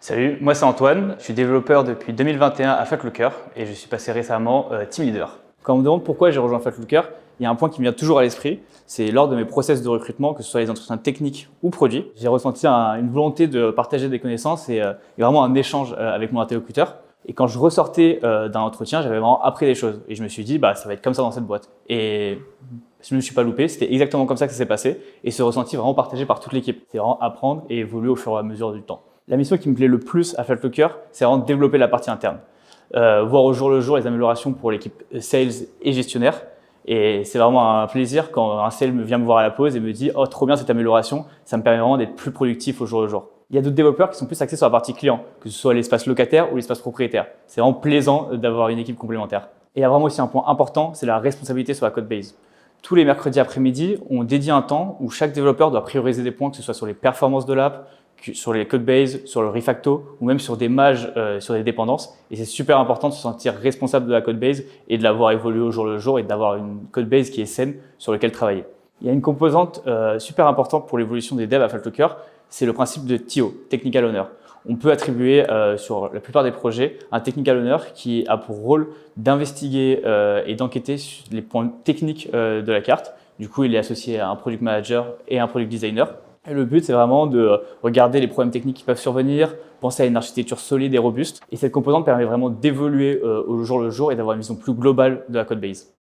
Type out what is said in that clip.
Salut, moi c'est Antoine, je suis développeur depuis 2021 à Fattlooker et je suis passé récemment team leader. Quand on me demande pourquoi j'ai rejoint Fattlooker, il y a un point qui me vient toujours à l'esprit, c'est lors de mes process de recrutement, que ce soit les entretiens techniques ou produits, j'ai ressenti une volonté de partager des connaissances et vraiment un échange avec mon interlocuteur. Et quand je ressortais d'un entretien, j'avais vraiment appris des choses et je me suis dit ça va être comme ça dans cette boîte. Et je ne me suis pas loupé, c'était exactement comme ça que ça s'est passé et ce ressenti vraiment partagé par toute l'équipe. C'est vraiment apprendre et évoluer au fur et à mesure du temps. La mission qui me plaît le plus à Fattlooker, c'est vraiment de développer la partie interne. Voir au jour le jour les améliorations pour l'équipe sales et gestionnaire. Et c'est vraiment un plaisir quand un sales vient me voir à la pause et me dit « Oh, trop bien cette amélioration, ça me permet vraiment d'être plus productif au jour le jour ». Il y a d'autres développeurs qui sont plus axés sur la partie client, que ce soit l'espace locataire ou l'espace propriétaire. C'est vraiment plaisant d'avoir une équipe complémentaire. Et il y a vraiment aussi un point important, c'est la responsabilité sur la code base. Tous les mercredis après-midi, on dédie un temps où chaque développeur doit prioriser des points, que ce soit sur les performances de l'app, sur les codebases, sur le refacto ou même sur des mages, sur des dépendances. Et c'est super important de se sentir responsable de la codebase et de la voir évoluer au jour le jour et d'avoir une codebase qui est saine sur laquelle travailler. Il y a une composante super importante pour l'évolution des devs à Fattlooker, c'est le principe de TO, Technical Owner. On peut attribuer sur la plupart des projets un Technical Owner qui a pour rôle d'investiguer et d'enquêter sur les points techniques de la carte. Du coup, il est associé à un Product Manager et un Product Designer. Et le but, c'est vraiment de regarder les problèmes techniques qui peuvent survenir, penser à une architecture solide et robuste. Et cette composante permet vraiment d'évoluer au jour le jour et d'avoir une vision plus globale de la codebase.